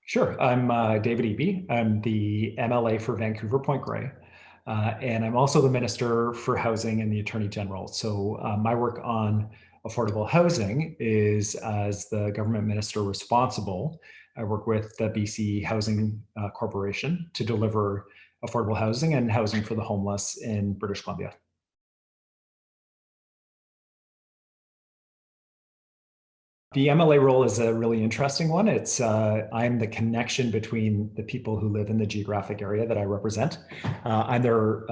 Sure. I'm David Eby. I'm the MLA for Vancouver-Point Grey, and I'm also the Minister for Housing and the Attorney General. So my work on affordable housing is as the government minister responsible. I work with the BC Housing Corporation to deliver affordable housing and housing for the homeless in British Columbia. The MLA role is a really interesting one. I'm the connection between the people who live in the geographic area that I represent. I'm their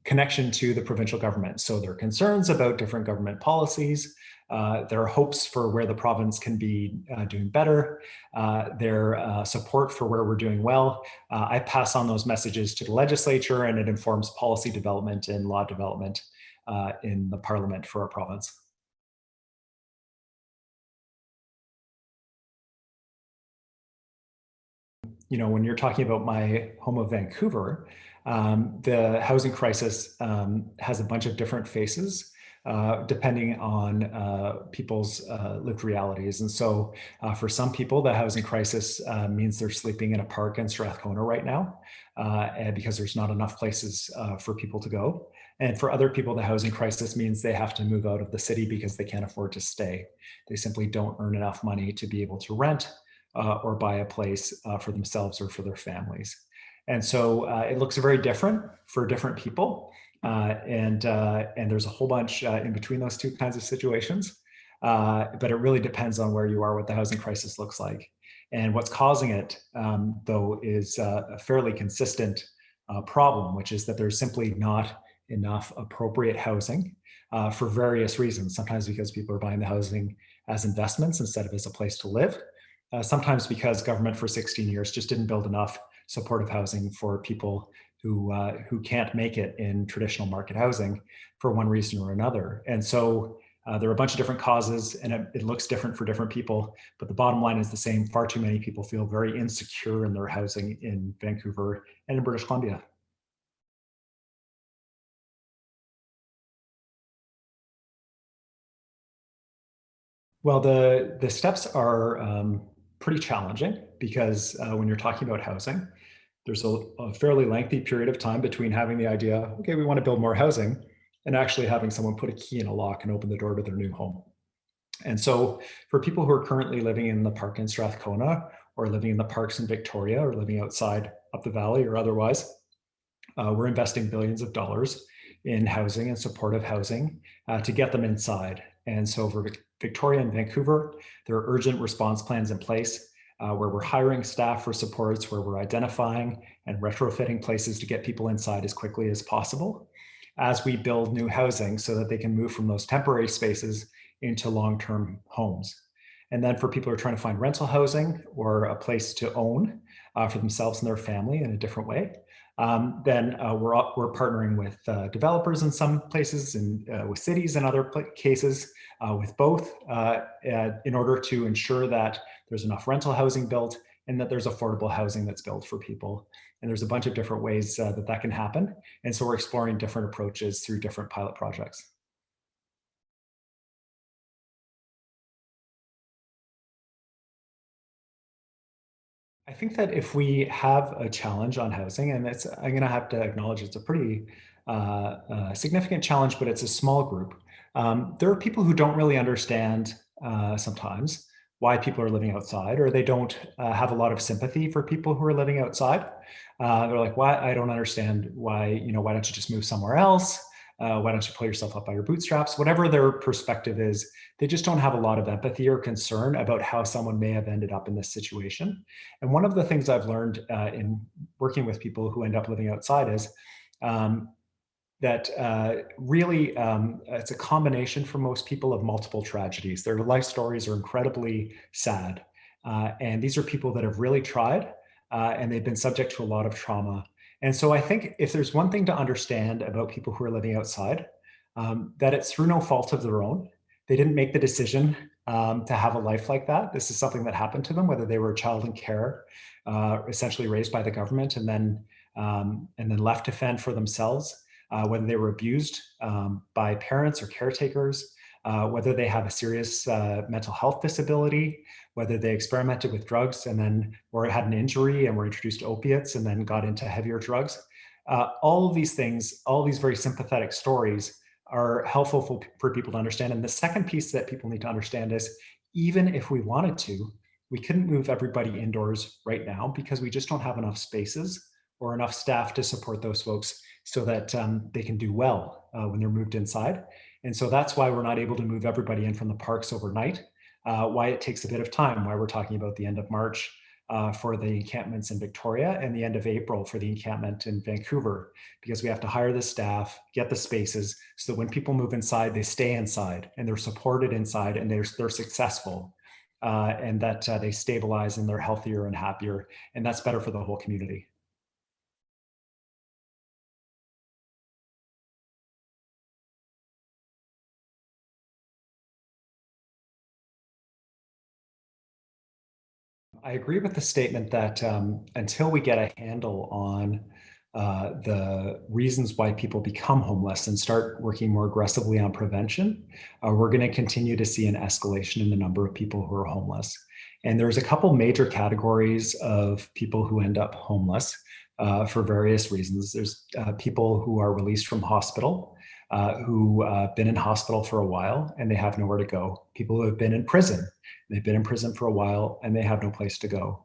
connection to the provincial government. So their concerns about different government policies, their hopes for where the province can be doing better, their support for where we're doing well. I pass on those messages to the legislature, and it informs policy development and law development in the parliament for our province. When you're talking about my home of Vancouver, the housing crisis has a bunch of different faces depending on people's lived realities. And so for some people, the housing crisis means they're sleeping in a park in Strathcona right now and because there's not enough places for people to go. And for other people, the housing crisis means they have to move out of the city because they can't afford to stay. They simply don't earn enough money to be able to rent or buy a place for themselves or for their families. And so it looks very different for different people. And there's a whole bunch in between those two kinds of situations. But it really depends on where you are, what the housing crisis looks like. And what's causing it, though, is a fairly consistent problem, which is that there's simply not enough appropriate housing for various reasons. Sometimes because people are buying the housing as investments instead of as a place to live. Sometimes because government for 16 years just didn't build enough supportive housing for people who can't make it in traditional market housing for one reason or another. And so there are a bunch of different causes, and it looks different for different people, but the bottom line is the same. Far too many people feel very insecure in their housing in Vancouver and in British Columbia. Well, the steps are pretty challenging because when you're talking about housing, there's a fairly lengthy period of time between having the idea, okay, we want to build more housing, and actually having someone put a key in a lock and open the door to their new home. And so for people who are currently living in the park in Strathcona or living in the parks in Victoria or living outside up the valley or otherwise, we're investing billions of dollars in housing and supportive housing to get them inside. And so for Victoria and Vancouver, there are urgent response plans in place where we're hiring staff for supports, where we're identifying and retrofitting places to get people inside as quickly as possible as we build new housing so that they can move from those temporary spaces into long-term homes. And then for people who are trying to find rental housing or a place to own for themselves and their family in a different way, then we're partnering with developers in some places and with cities in other cases, with both in order to ensure that there's enough rental housing built and that there's affordable housing that's built for people. And there's a bunch of different ways that can happen. And so we're exploring different approaches through different pilot projects. I think that if we have a challenge on housing, and I'm going to have to acknowledge it's a pretty significant challenge, but it's a small group. There are people who don't really understand sometimes why people are living outside, or they don't have a lot of sympathy for people who are living outside. They're like, "Why? I don't understand why. Why don't you just move somewhere else? Why don't you pull yourself up by your bootstraps?" Whatever their perspective is, they just don't have a lot of empathy or concern about how someone may have ended up in this situation. And one of the things I've learned in working with people who end up living outside is um, that really it's a combination for most people of multiple tragedies. Their life stories are incredibly sad. And these are people that have really tried and they've been subject to a lot of trauma. And so I think if there's one thing to understand about people who are living outside, that it's through no fault of their own. They didn't make the decision to have a life like that. This is something that happened to them, whether they were a child in care, essentially raised by the government and then left to fend for themselves, whether they were abused by parents or caretakers, whether they have a serious mental health disability, whether they experimented with drugs and then or had an injury and were introduced to opiates and then got into heavier drugs. All of these things, all of these very sympathetic stories are helpful for people to understand. And the second piece that people need to understand is even if we wanted to, we couldn't move everybody indoors right now because we just don't have enough spaces or enough staff to support those folks so that they can do well when they're moved inside. And so that's why we're not able to move everybody in from the parks overnight, why it takes a bit of time, why we're talking about the end of March for the encampments in Victoria and the end of April for the encampment in Vancouver, because we have to hire the staff, get the spaces so that when people move inside, they stay inside and they're supported inside and they're successful and that they stabilize and they're healthier and happier. And that's better for the whole community. I agree with the statement that until we get a handle on the reasons why people become homeless and start working more aggressively on prevention, we're going to continue to see an escalation in the number of people who are homeless. And there's a couple major categories of people who end up homeless for various reasons. There's people who are released from hospital, who have been in hospital for a while and they have nowhere to go. People who have been in prison. They've been in prison for a while and they have no place to go.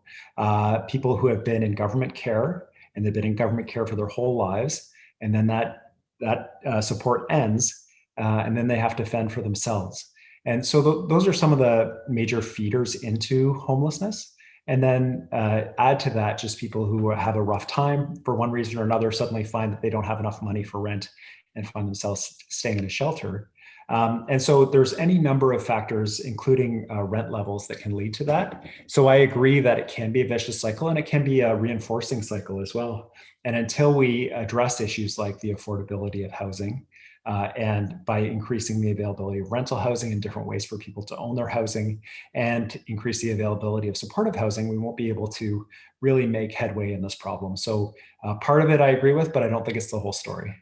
People who have been in government care and they've been in government care for their whole lives. And then that support ends and then they have to fend for themselves. And so those are some of the major feeders into homelessness. And then add to that just people who have a rough time for one reason or another, suddenly find that they don't have enough money for rent and find themselves staying in a shelter. And so there's any number of factors, including rent levels, that can lead to that. So I agree that it can be a vicious cycle and it can be a reinforcing cycle as well. And until we address issues like the affordability of housing, and by increasing the availability of rental housing in different ways for people to own their housing and increase the availability of supportive housing, we won't be able to really make headway in this problem. So part of it I agree with, but I don't think it's the whole story.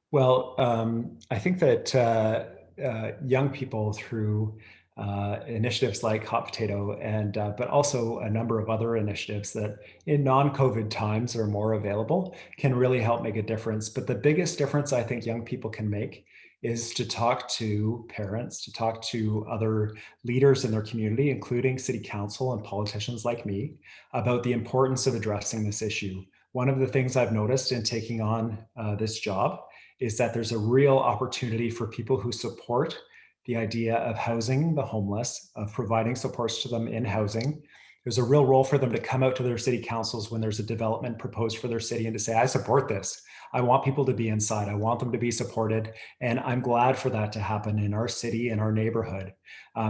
Well, I think that young people through initiatives like Hot Potato and but also a number of other initiatives that in non-COVID times are more available can really help make a difference. But the biggest difference I think young people can make is to talk to parents, to talk to other leaders in their community, including city council and politicians like me, about the importance of addressing this issue. One of the things I've noticed in taking on this job is that there's a real opportunity for people who support the idea of housing the homeless, of providing supports to them in housing. There's a real role for them to come out to their city councils when there's a development proposed for their city and to say, I support this. I want people to be inside. I want them to be supported. And I'm glad for that to happen in our city, in our neighborhood,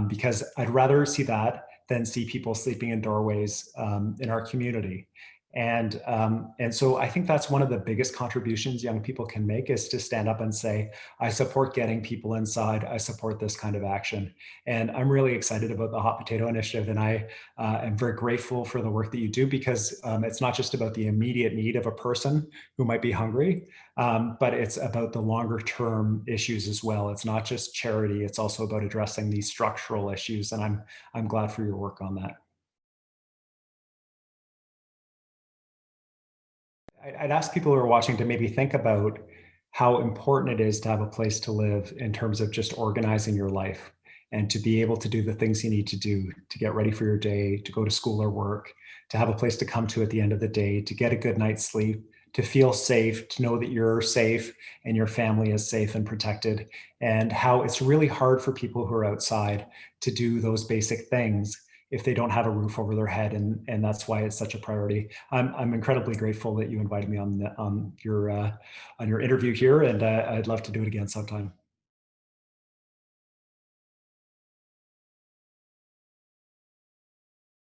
because I'd rather see that than see people sleeping in doorways in our community. And so I think that's one of the biggest contributions young people can make is to stand up and say, I support getting people inside. I support this kind of action. And I'm really excited about the Hot Potato Initiative. And I am very grateful for the work that you do because it's not just about the immediate need of a person who might be hungry, but it's about the longer term issues as well. It's not just charity. It's also about addressing these structural issues. And I'm glad for your work on that. I'd ask people who are watching to maybe think about how important it is to have a place to live in terms of just organizing your life and to be able to do the things you need to do to get ready for your day, to go to school or work, to have a place to come to at the end of the day, to get a good night's sleep, to feel safe, to know that you're safe and your family is safe and protected, and how it's really hard for people who are outside to do those basic things if they don't have a roof over their head, and that's why it's such a priority. I'm incredibly grateful that you invited me on your interview here, and I'd love to do it again sometime.